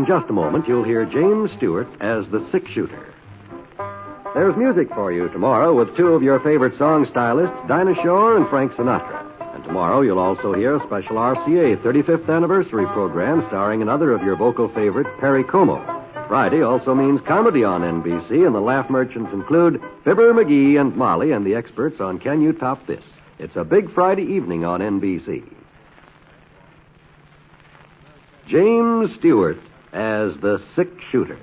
just a moment, you'll hear James Stewart as the six-shooter. There's music for you tomorrow with two of your favorite song stylists, Dinah Shore and Frank Sinatra. And tomorrow you'll also hear a special RCA 35th anniversary program starring another of your vocal favorites, Perry Como. Friday also means comedy on NBC, and the laugh merchants include Fibber McGee and Molly and the experts on Can You Top This? It's a big Friday evening on NBC. James Stewart as the six-shooter.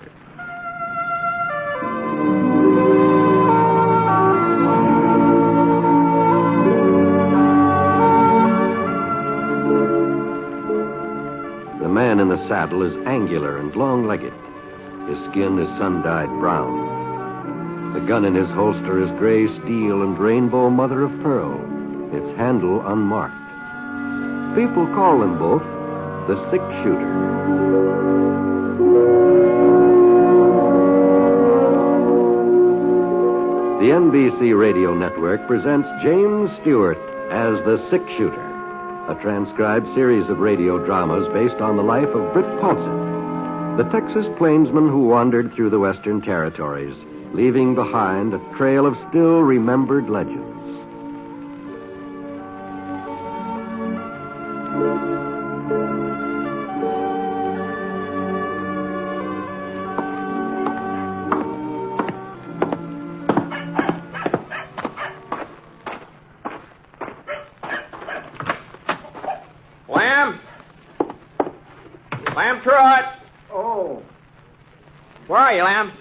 The man in the saddle is angular and long-legged. His skin is sun-dyed brown. The gun in his holster is gray steel and rainbow mother of pearl, its handle unmarked. People call them both the six-shooter. The NBC Radio Network presents James Stewart as the six-shooter, a transcribed series of radio dramas based on the life of Britt Ponset, the Texas plainsman who wandered through the Western Territories, leaving behind a trail of still-remembered legends. Lamb Trot! Oh, Where are you, Lamb?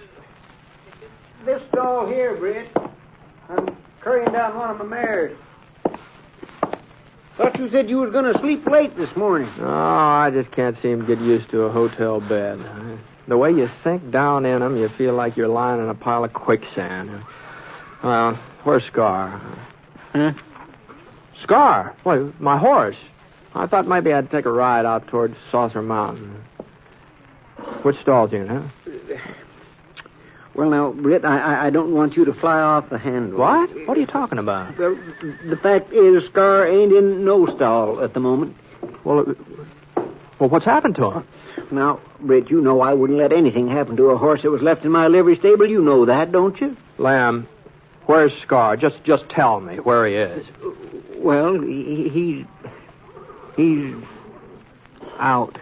this stall here, Britt. I'm currying down one of my mares. Thought you said you was going to sleep late this morning. Oh, I just can't seem to get used to a hotel bed. The way you sink down in them, you feel like you're lying in a pile of quicksand. Well, where's Scar? Huh? Scar? Why, my horse. I thought maybe I'd take a ride out towards Saucer Mountain. Which stall's in, huh? Well, now, Britt, I don't want you to fly off the handle. What? What are you talking about? Well, the fact is, Scar ain't in no stall at the moment. Well, what's happened to him? Now, Britt, you know I wouldn't let anything happen to a horse that was left in my livery stable. You know that, don't you? Lamb, where's Scar? Just tell me where he is. Well, he's out.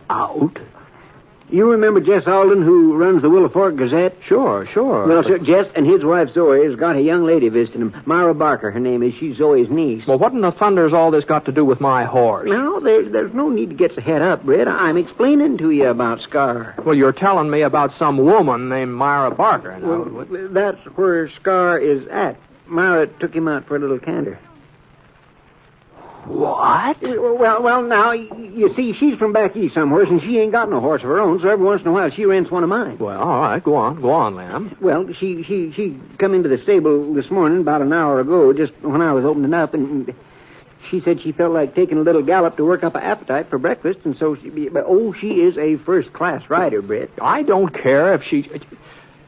Out? You remember Jess Alden, who runs the Willow Fork Gazette? Sure. Well, sir, Jess and his wife Zoe has got a young lady visiting him. Myra Barker, her name is. She's Zoe's niece. Well, what in the thunder's all this got to do with my horse? Now, there's no need to get your head up, Britt. I'm explaining to you about Scar. Well, you're telling me about some woman named Myra Barker. Now. Well, that's where Scar is at. Myra took him out for a little canter. What? Well, now, you see, she's from back east somewhere, and she ain't got no horse of her own, so every once in a while she rents one of mine. Well, all right, go on, Lamb. Well, she come into the stable this morning about an hour ago, just when I was opening up, and she said she felt like taking a little gallop to work up an appetite for breakfast, and so she is a first-class rider, Britt. I don't care if she...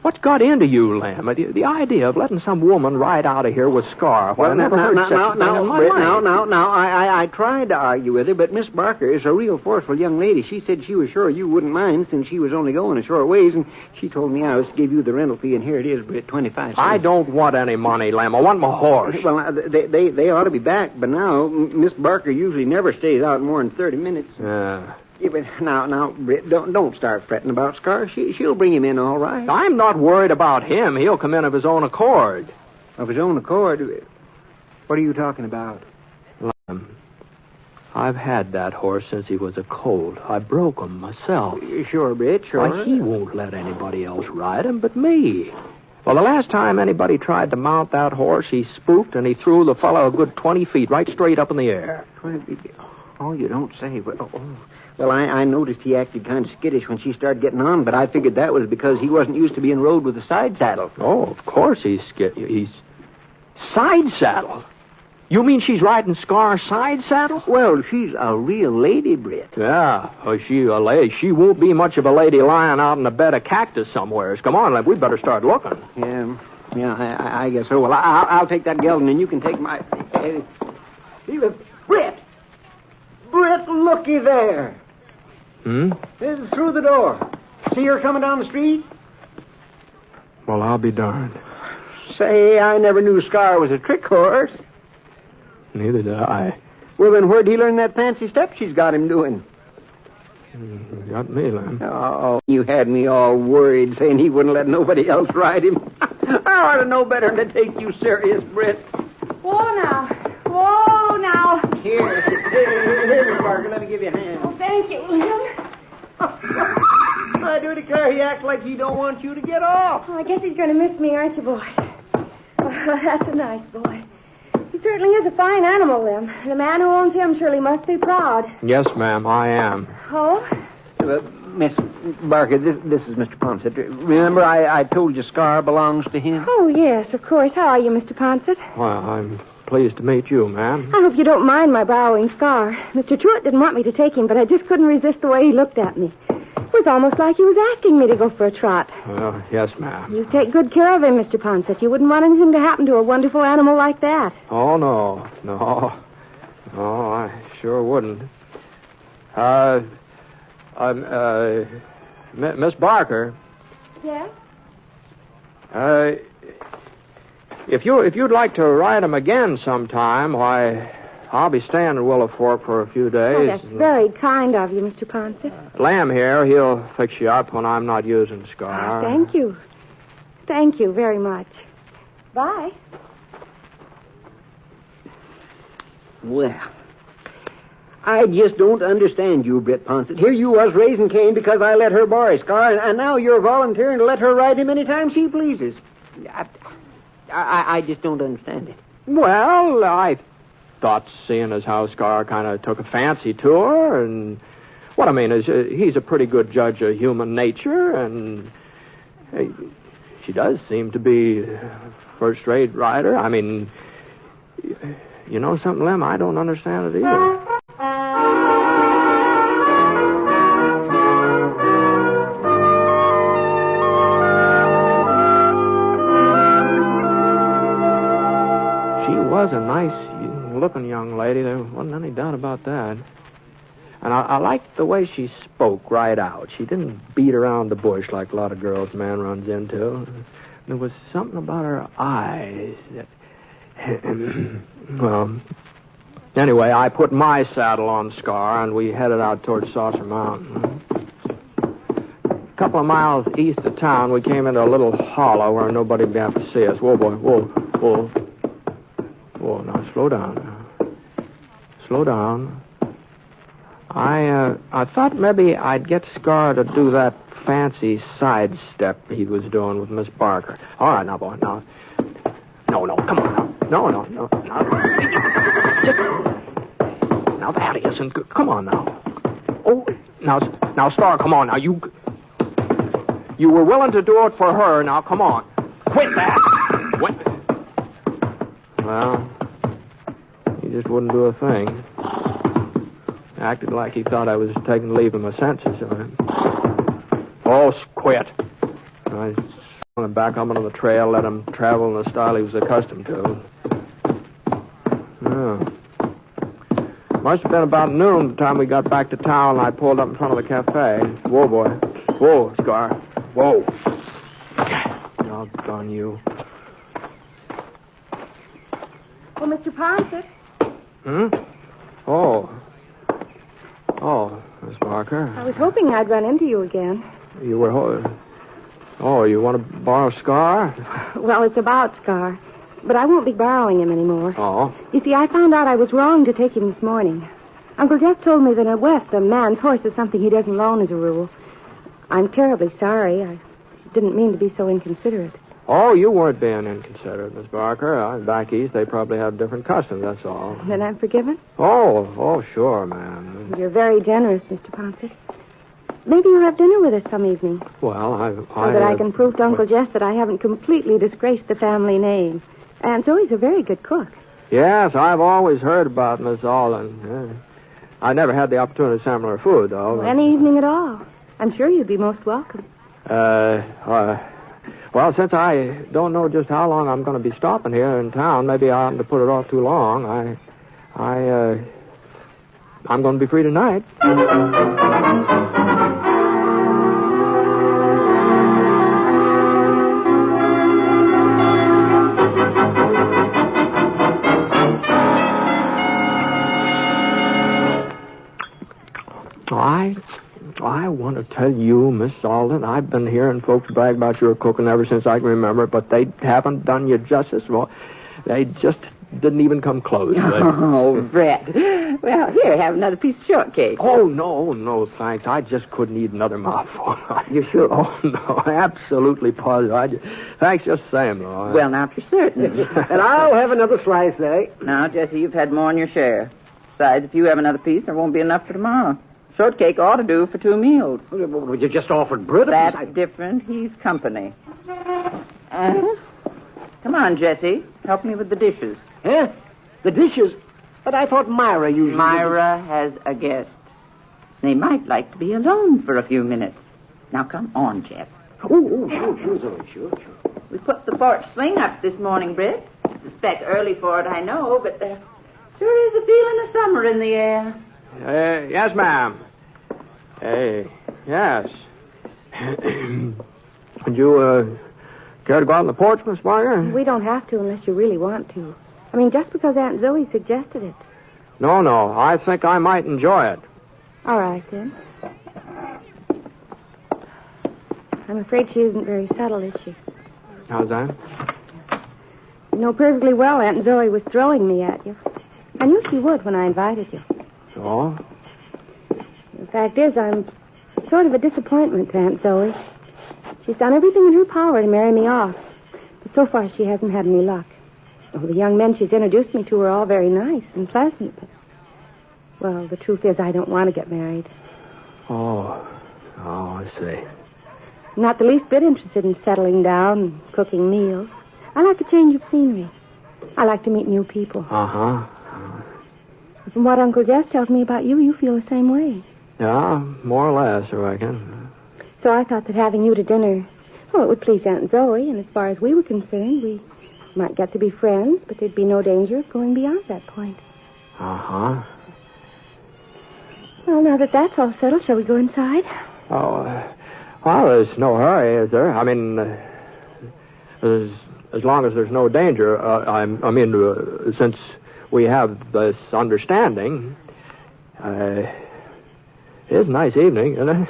What's got into you, Lamb? The idea of letting some woman ride out of here with Scar. Well, I never heard such a thing in my life. I tried to argue with her, but Miss Barker is a real forceful young lady. She said she was sure you wouldn't mind since she was only going a short ways, and she told me I was to give you the rental fee, and here it is, Britt, 25 cents. I don't want any money, Lamb. I want my horse. Well, they ought to be back, but now Miss Barker usually never stays out more than 30 minutes. Yeah, but now, Britt, don't start fretting about Scar. She'll bring him in all right. I'm not worried about him. He'll come in of his own accord. Of his own accord? What are you talking about? Lamb, I've had that horse since he was a colt. I broke him myself. Sure, Britt, sure. Why, he won't let anybody else ride him but me. Well, the last time anybody tried to mount that horse, he spooked and he threw the fellow a good 20 feet right straight up in the air. 20 feet? Oh, you don't say. Well, I noticed he acted kind of skittish when she started getting on, but I figured that was because he wasn't used to being rode with a side saddle. Oh, of course he's He's side saddle? You mean she's riding Scar's side saddle? Well, she's a real lady, Britt. Yeah, she a lady. She won't be much of a lady lying out in a bed of cactus somewhere. Come on, we'd better start looking. Yeah, I guess so. Well, I'll take that gelding, and you can take my... Britt! Britt, looky there. This is through the door. See her coming down the street? Well, I'll be darned. Say, I never knew Scar was a trick horse. Neither did I. Well, then where'd he learn that fancy step she's got him doing? You got me, Lem. Oh, you had me all worried, saying he wouldn't let nobody else ride him. I ought to know better than to take you serious, Britt. Whoa, now. Whoa, now. Here, Miss Barker, let me give you a hand. Oh, thank you, William. I do declare he acts like he don't want you to get off. Oh, I guess he's going to miss me, aren't you, boy? Oh, that's a nice boy. He certainly is a fine animal, Lem. The man who owns him surely must be proud. Yes, ma'am, I am. Oh? Miss Barker, this is Mr. Ponset. Remember I told you Scar belongs to him? Oh, yes, of course. How are you, Mr. Ponset? Well, I'm pleased to meet you, ma'am. I hope you don't mind my borrowing Scar. Mr. Truitt didn't want me to take him, but I just couldn't resist the way he looked at me. It was almost like he was asking me to go for a trot. Well, yes, ma'am. You take good care of him, Mr. Ponset. You wouldn't want anything to happen to a wonderful animal like that. Oh, no. No, I sure wouldn't. Miss Barker. Yes? If you'd like to ride him again sometime, why, I'll be staying in Willow Fork for a few days. Oh, that's very kind of you, Mr. Ponset. Lamb here, he'll fix you up when I'm not using Scar. Thank you. Thank you very much. Bye. Well, I just don't understand you, Britt Ponset. Here you was raising Cain because I let her borrow Scar, and now you're volunteering to let her ride him anytime she pleases. I just don't understand it. Well, I thought, seeing as how Scar kind of took a fancy to her, and what I mean is he's a pretty good judge of human nature, and she does seem to be a first-rate rider. I mean, you know something, Lem? I don't understand it either. Was a nice-looking young lady. There wasn't any doubt about that. And I liked the way she spoke right out. She didn't beat around the bush like a lot of girls a man runs into. There was something about her eyes that... Well, anyway, I put my saddle on Scar, and we headed out towards Saucer Mountain. A couple of miles east of town, we came into a little hollow where nobody would be able to see us. Whoa, boy, whoa. Whoa, now, slow down. Slow down. I thought maybe I'd get Scar to do that fancy sidestep he was doing with Miss Barker. All right, now, boy, now. No, come on, now. No. Now, that isn't good. Come on, now. Oh, now, Star, come on, now. You were willing to do it for her. Now, come on. Quit that. Well, he just wouldn't do a thing. Acted like he thought I was taking leave of my senses. Oh, quit. I went back up onto the trail, let him travel in the style he was accustomed to. Oh. Must have been about noon the time we got back to town, and I pulled up in front of the cafe. Whoa, boy. Whoa, Scar. Whoa. Doggone you. Oh, Mr. Ponset. Oh, Miss Barker. I was hoping I'd run into you again. You were... Oh, you want to borrow Scar? Well, it's about Scar. But I won't be borrowing him anymore. Oh? You see, I found out I was wrong to take him this morning. Uncle Jeff told me that in West, a man's horse is something he doesn't loan as a rule. I'm terribly sorry. I didn't mean to be so inconsiderate. Oh, you weren't being inconsiderate, Miss Barker. Back east, they probably have different customs, that's all. Then I'm forgiven? Oh, sure, ma'am. You're very generous, Mr. Ponset. Maybe you'll have dinner with us some evening. Well, So that I can prove to Uncle Jeff that I haven't completely disgraced the family name. And so he's a very good cook. Yes, I've always heard about Miss Alden. I never had the opportunity to sample her food, though. Well, any evening at all. I'm sure you'd be most welcome. Well, since I don't know just how long I'm going to be stopping here in town, maybe I oughtn't to put it off too long. I'm going to be free tonight. I want to tell you, Miss Alden, I've been hearing folks brag about your cooking ever since I can remember, but they haven't done you justice. Well, they just didn't even come close. Oh, Brett. Well, here, have another piece of shortcake. Oh, no, thanks. I just couldn't eat another mouthful. You sure? Oh, no, absolutely positive. Thanks just the same, though. Well, now, if you're certain. And I'll have another slice, eh? Now, Jesse, you've had more than your share. Besides, if you have another piece, there won't be enough for tomorrow. Shortcake ought to do for 2 meals. Well, you just offered Britt a piece. That's different. He's company. Come on, Jesse. Help me with the dishes. Huh? The dishes? But I thought Myra usually... Myra has a guest. They might like to be alone for a few minutes. Now, come on, Jeff. Oh, sure, Zoe, sure. We put the porch swing up this morning, Britt. Suspect early for it, I know, but there sure is a feeling of summer in the air. Yes, ma'am. Yes. Would you, care to go out on the porch, Miss Barker? We don't have to unless you really want to. I mean, just because Aunt Zoe suggested it. No. I think I might enjoy it. All right, then. I'm afraid she isn't very subtle, is she? How's that? You know perfectly well Aunt Zoe was throwing me at you. I knew she would when I invited you. So? The fact is, I'm sort of a disappointment to Aunt Zoe. She's done everything in her power to marry me off. But so far, she hasn't had any luck. Oh, the young men she's introduced me to are all very nice and pleasant. But, well, the truth is, I don't want to get married. Oh, I see. I'm not the least bit interested in settling down and cooking meals. I like a change of scenery. I like to meet new people. Uh-huh. From what Uncle Jess tells me about you, you feel the same way. Yeah, more or less, I reckon. So I thought that having you to dinner, well, it would please Aunt Zoe, and as far as we were concerned, we might get to be friends, but there'd be no danger of going beyond that point. Uh-huh. Well, now that that's all settled, shall we go inside? Oh, well, there's no hurry, is there? I mean, as long as there's no danger. Since we have this understanding, it is a nice evening, isn't it?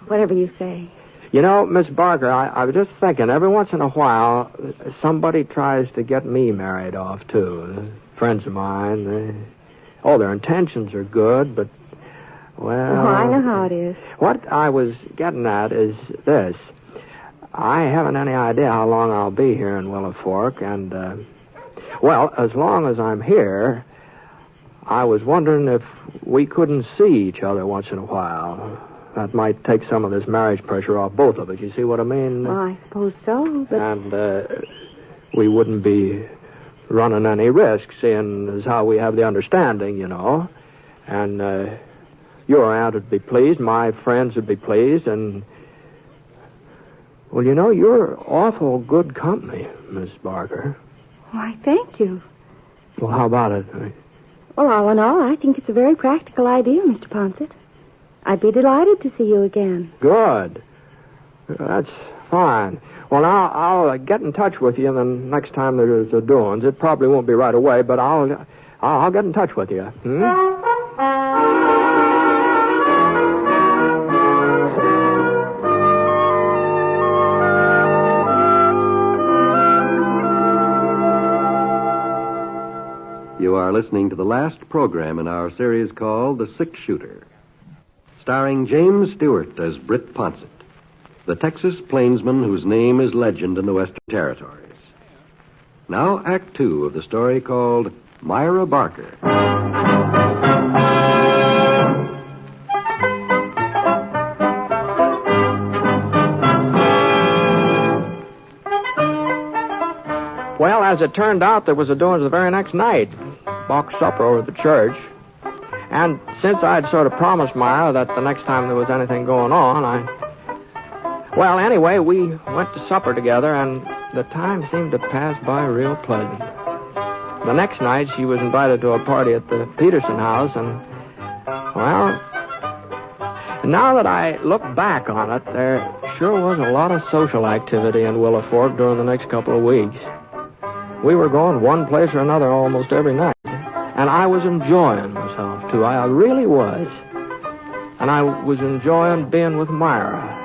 Whatever you say. You know, Miss Barker, I was just thinking, every once in a while, somebody tries to get me married off, too. Friends of mine. Their intentions are good, but, well... Oh, I know how it is. What I was getting at is this. I haven't any idea how long I'll be here in Willow Fork, and, as long as I'm here, I was wondering if we couldn't see each other once in a while. That might take some of this marriage pressure off both of us. You see what I mean? Well, I suppose so, but... And we wouldn't be running any risks, seeing as how we have the understanding, you know. And your aunt would be pleased, my friends would be pleased, and... Well, you know, you're awful good company, Miss Barker. Why, thank you. Well, how about it? Well, all in all, I think it's a very practical idea, Mr. Ponset. I'd be delighted to see you again. Good. That's fine. Well, now, I'll get in touch with you the next time there's a doings. It probably won't be right away, but I'll get in touch with you. You are listening to the last program in our series called The Six-Shooter, starring James Stewart as Britt Ponset, the Texas plainsman whose name is legend in the Western Territories. Now, Act 2 of the story called Myra Barker. Well, as it turned out, there was a doings the very next night. Box supper over at the church. And since I'd sort of promised Myra that the next time there was anything going on, Well, anyway, we went to supper together, and the time seemed to pass by real pleasant. The next night, she was invited to a party at the Peterson house, and Well, now that I look back on it, there sure was a lot of social activity in Willow Fork during the next couple of weeks. We were going one place or another almost every night. And I was enjoying myself, too. I really was. And I was enjoying being with Myra.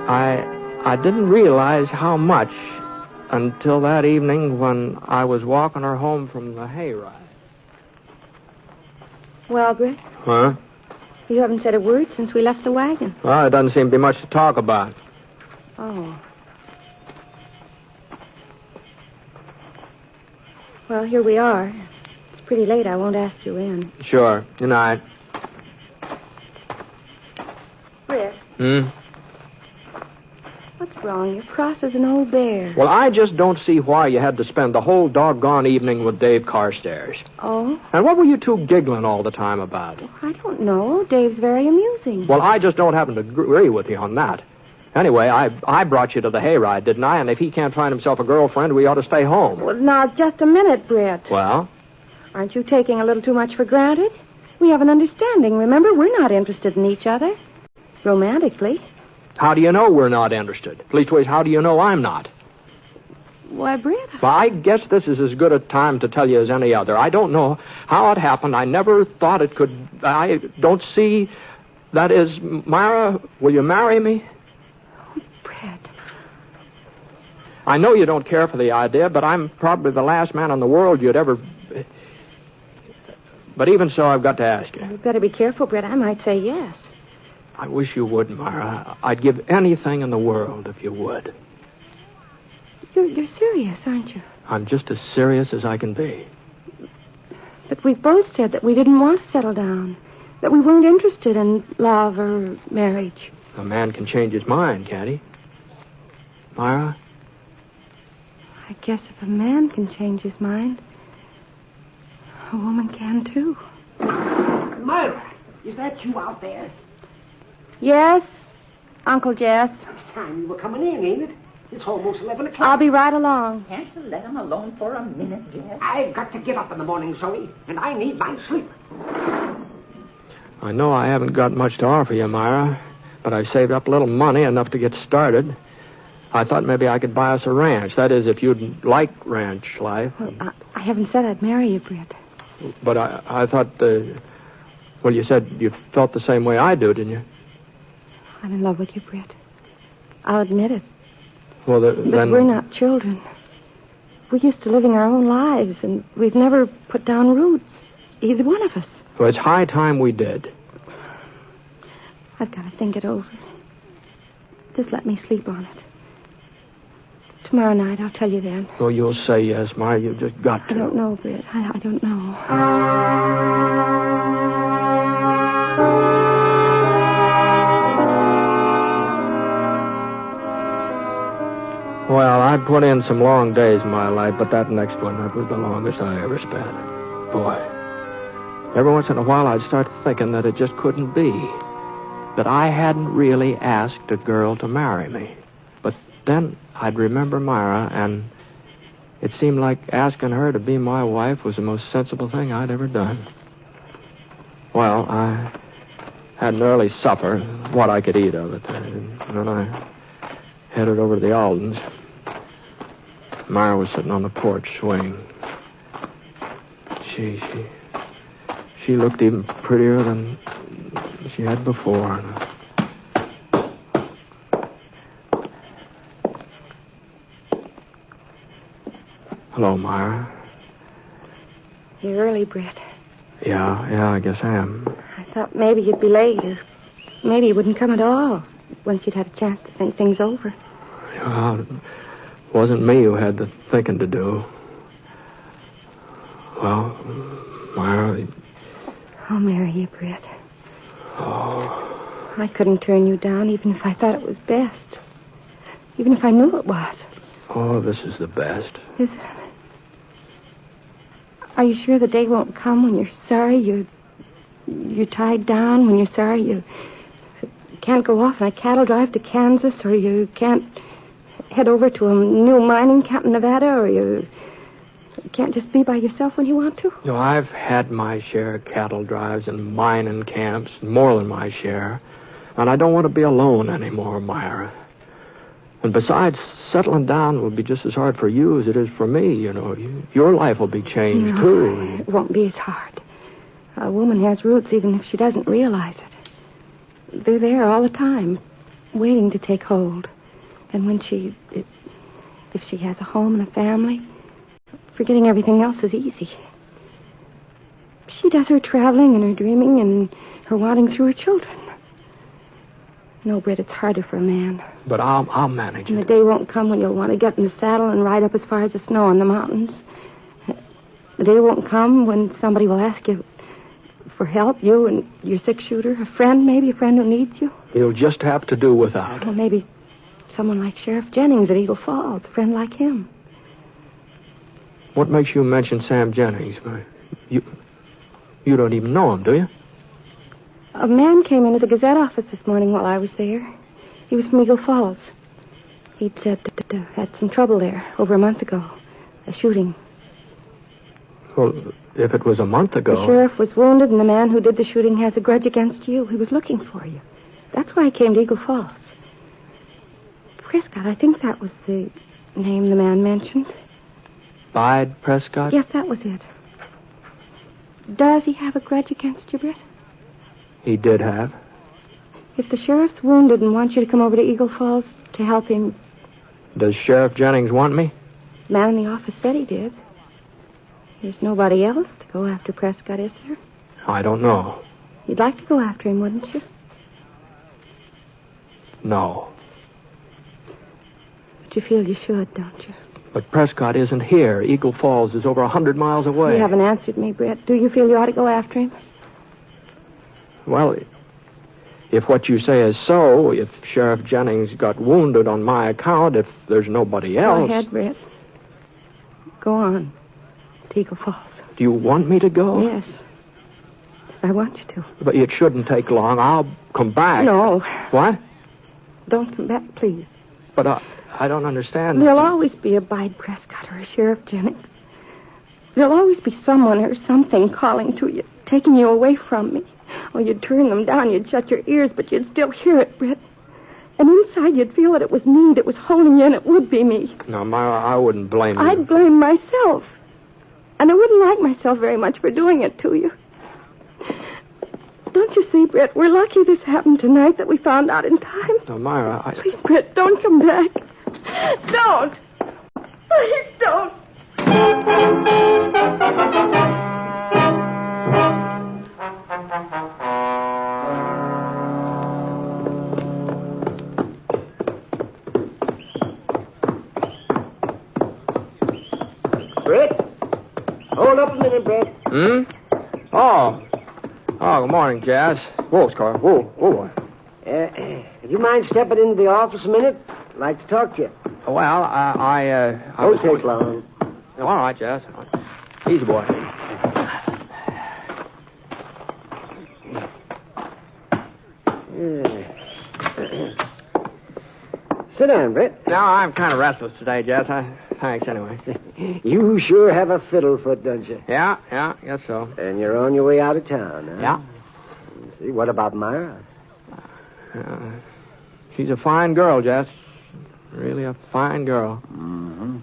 I didn't realize how much until that evening when I was walking her home from the hayride. Well, Britt? Huh? You haven't said a word since we left the wagon. Well, there doesn't seem to be much to talk about. Oh. Well, here we are. It's pretty late. I won't ask you in. Sure. Good night. Britt. Hmm? What's wrong? You're cross as an old bear. Well, I just don't see why you had to spend the whole doggone evening with Dave Carstairs. Oh? And what were you two giggling all the time about? I don't know. Dave's very amusing. Well, I just don't happen to agree with you on that. Anyway, I brought you to the hayride, didn't I? And if he can't find himself a girlfriend, we ought to stay home. Well, now, just a minute, Britt. Well? Aren't you taking a little too much for granted? We have an understanding. Remember, we're not interested in each other. Romantically. How do you know we're not interested? Leastways, how do you know I'm not? Why, Britt? Well, I guess this is as good a time to tell you as any other. I don't know how it happened. I never thought it could... I don't see... That is, Myra, will you marry me? Oh, Britt. I know you don't care for the idea, but I'm probably the last man in the world you'd ever... But even so, I've got to ask you. You'd better be careful, Britt. I might say yes. I wish you would, Myra. I'd give anything in the world if you would. You're serious, aren't you? I'm just as serious as I can be. But we both said that we didn't want to settle down. That we weren't interested in love or marriage. A man can change his mind, can't he? Myra? I guess if a man can change his mind, a woman can too. Myra, is that you out there? Yes, Uncle Jess. It's time you were coming in, ain't it? It's almost 11 o'clock. I'll be right along. Can't you let him alone for a minute, Jess? I've got to get up in the morning, Zoe, and I need my sleep. I know I haven't got much to offer you, Myra, but I've saved up a little money, enough to get started. I thought maybe I could buy us a ranch. That is, if you'd like ranch life. Well, I haven't said I'd marry you, Britt. But I thought, well, you said you felt the same way I do, didn't you? I'm in love with you, Britt. I'll admit it. Well, But then... we're not children. We're used to living our own lives, and we've never put down roots, either one of us. Well, it's high time we did. I've got to think it over. Just let me sleep on it. Tomorrow night, I'll tell you then. Oh, you'll say yes, Myra. You've just got to. I don't know, Britt. I don't know. Well, I put in some long days in my life, but that next one, that was the longest I ever spent. Boy. Every once in a while, I'd start thinking that it just couldn't be. That I hadn't really asked a girl to marry me. But then I'd remember Myra, and it seemed like asking her to be my wife was the most sensible thing I'd ever done. Well, I had an early supper, what I could eat of it. And then I headed over to the Aldens. Myra was sitting on the porch swing. She looked even prettier than she had before. Hello, Myra. You're early, Britt. Yeah, I guess I am. I thought maybe you'd be late, or maybe you wouldn't come at all once you'd had a chance to think things over. Well, it wasn't me who had the thinking to do. Well, Myra... I'll marry you, Britt. Oh. I couldn't turn you down even if I thought it was best. Even if I knew it was. Oh, this is the best. Is it? Are you sure the day won't come when you're sorry you're tied down, when you're sorry you can't go off on a cattle drive to Kansas, or you can't head over to a new mining camp in Nevada, or you You can't just be by yourself when you want to? No, I've had my share of cattle drives and mining camps, more than my share. And I don't want to be alone anymore, Myra. And besides, settling down will be just as hard for you as it is for me, you know. Your life will be changed, too. It won't be as hard. A woman has roots even if she doesn't realize it. They're there all the time, waiting to take hold. And when if she has a home and a family, forgetting everything else is easy. She does her traveling and her dreaming and her wanting through her children. No, Britt, it's harder for a man. But I'll manage it. And the day won't come when you'll want to get in the saddle and ride up as far as the snow on the mountains. The day won't come when somebody will ask you for help, you and your six-shooter, a friend who needs you. You'll just have to do without. Well, maybe someone like Sheriff Jennings at Eagle Falls, a friend like him. What makes you mention Sam Jennings? You don't even know him, do you? A man came into the Gazette office this morning while I was there. He was from Eagle Falls. He'd said that had some trouble there over a month ago. A shooting. Well, if it was a month ago... The sheriff was wounded, and the man who did the shooting has a grudge against you. He was looking for you. That's why he came to Eagle Falls. Prescott, I think that was the name the man mentioned. Bide Prescott? Yes, that was it. Does he have a grudge against you, Britt? He did have. If the sheriff's wounded and wants you to come over to Eagle Falls to help him... Does Sheriff Jennings want me? The man in the office said he did. There's nobody else to go after Prescott, is there? I don't know. You'd like to go after him, wouldn't you? No. But you feel you should, don't you? But Prescott isn't here. Eagle Falls is over 100 miles away. You haven't answered me, Britt. Do you feel you ought to go after him? Well, if what you say is so, if Sheriff Jennings got wounded on my account, if there's nobody else... Go ahead, Britt. Go on. To Eagle Falls. Do you want me to go? Yes. Yes, I want you to. But it shouldn't take long. I'll come back. No. What? Don't come back, please. But I don't understand. There'll always be a Bide Prescott or a Sheriff Jennings. There'll always be someone or something calling to you, taking you away from me. Oh, you'd turn them down, you'd shut your ears, but you'd still hear it, Britt. And inside you'd feel that it was me that was holding you, and it would be me. No, Myra, I wouldn't blame you. I'd blame myself. And I wouldn't like myself very much for doing it to you. Don't you see, Britt, we're lucky this happened tonight, that we found out in time. No, Myra, Please, Britt, don't come back. Don't. Please don't. Britt? Hold up a minute, Britt. Hmm? Oh, good morning, Jazz. Whoa, Scar. Whoa. Would you mind stepping into the office a minute? I'd like to talk to you. Well, I Don't take long. No, all right, Jazz. Easy, boy. Sit down, Britt. No, I'm kind of restless today, Jazz. Thanks, anyway. You sure have a fiddle foot, don't you? Yeah, guess so. And you're on your way out of town, huh? Yeah. See, what about Myra? She's a fine girl, Jess. Really a fine girl. Mm-hmm.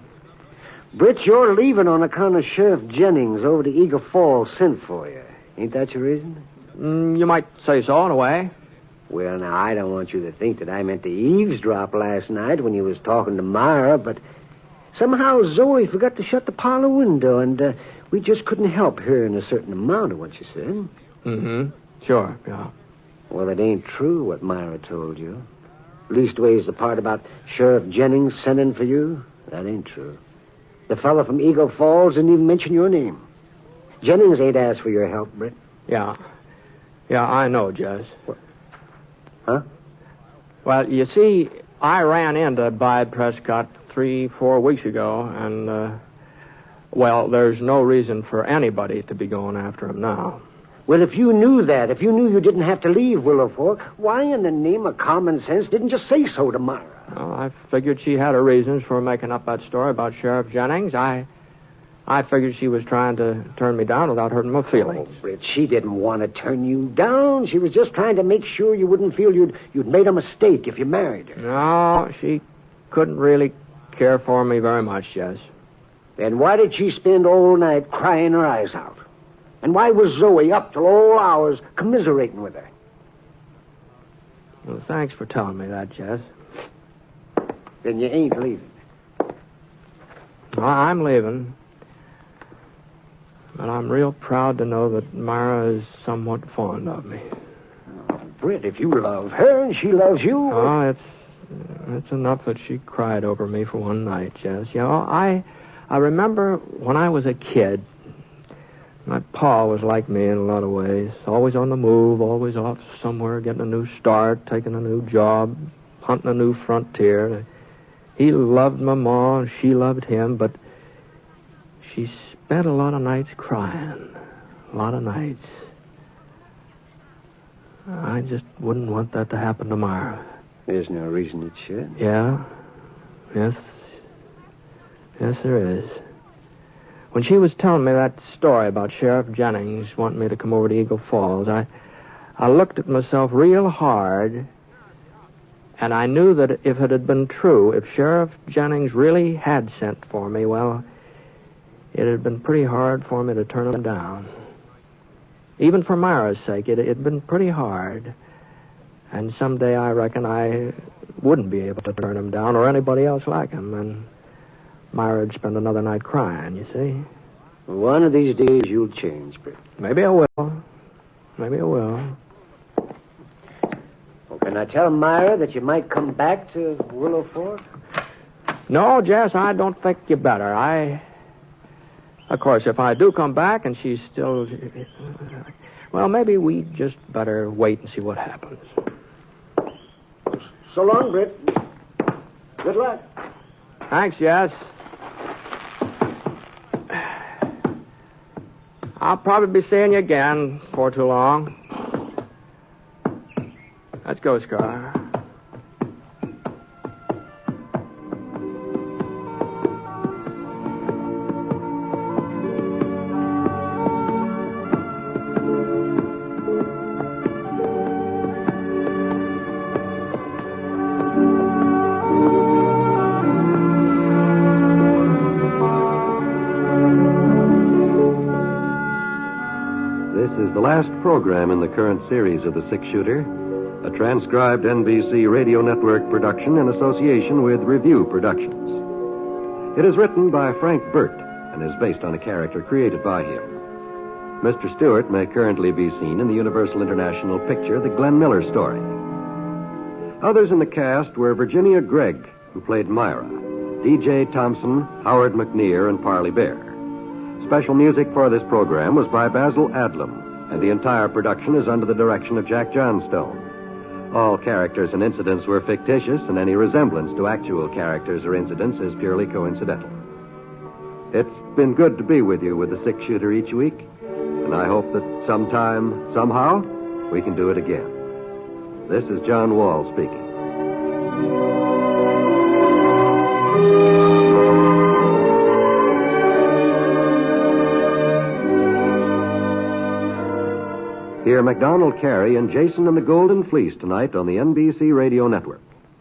Britt, you're leaving on account of Sheriff Jennings over to Eagle Falls sent for you. Ain't that your reason? You might say so, in a way. Well, now, I don't want you to think that I meant to eavesdrop last night when you was talking to Myra, but somehow Zoe forgot to shut the parlor window, and we just couldn't help hearing a certain amount of what you said. Mm-hmm. Sure, yeah. Well, it ain't true what Myra told you. Leastways, the part about Sheriff Jennings sending for you, that ain't true. The fellow from Eagle Falls didn't even mention your name. Jennings ain't asked for your help, Britt. Yeah, I know, Jess. Huh? Well, you see, I ran into Bide Prescott 3-4 weeks ago, and, well, there's no reason for anybody to be going after him now. Well, if you knew that, if you knew you didn't have to leave Willow Fork, why in the name of common sense didn't you say so to Myra? Well, I figured she had her reasons for making up that story about Sheriff Jennings. I I figured she was trying to turn me down without hurting my feelings. Oh, Britt, she didn't want to turn you down. She was just trying to make sure you wouldn't feel you'd made a mistake if you married her. No, she couldn't really care for me very much, Jess. Then why did she spend all night crying her eyes out? And why was Zoe up till all hours commiserating with her? Well, thanks for telling me that, Jess. Then you ain't leaving. Well, I'm leaving. But I'm real proud to know that Myra is somewhat fond of me. Oh, Britt, if you love her and she loves you... Oh, it's enough that she cried over me for one night, Jess. You know, I remember when I was a kid, my pa was like me in a lot of ways. Always on the move, always off somewhere, getting a new start, taking a new job, hunting a new frontier. He loved my ma, and she loved him, but she spent a lot of nights crying. A lot of nights. I just wouldn't want that to happen to Myra. There's no reason it should. Yeah? Yes. Yes, there is. When she was telling me that story about Sheriff Jennings wanting me to come over to Eagle Falls, I looked at myself real hard, and I knew that if it had been true, if Sheriff Jennings really had sent for me, well, it had been pretty hard for me to turn him down. Even for Myra's sake, it had been pretty hard. And someday I reckon I wouldn't be able to turn him down or anybody else like him, and Myra would spend another night crying, you see. One of these days you'll change, Britt. Maybe I will. Maybe I will. Well, can I tell Myra that you might come back to Willow Fork? No, Jess, I don't think you better. Of course, if I do come back and she's still... Well, maybe we just better wait and see what happens. So long, Britt. Good luck. Thanks, Jess. I'll probably be seeing you again before too long. Let's go, Scar. This is the last program in the current series of The Six-Shooter, a transcribed NBC Radio Network production in association with Review Productions. It is written by Frank Burt and is based on a character created by him. Mr. Stewart may currently be seen in the Universal International picture The Glenn Miller Story. Others in the cast were Virginia Gregg, who played Myra, D.J. Thompson, Howard McNear, and Parley Bear. Special music for this program was by Basil Adlam, and the entire production is under the direction of Jack Johnstone. All characters and incidents were fictitious, and any resemblance to actual characters or incidents is purely coincidental. It's been good to be with you with the Six-Shooter each week, and I hope that sometime, somehow, we can do it again. This is John Wall speaking. Hear MacDonald Carey and Jason and the Golden Fleece tonight on the NBC Radio Network.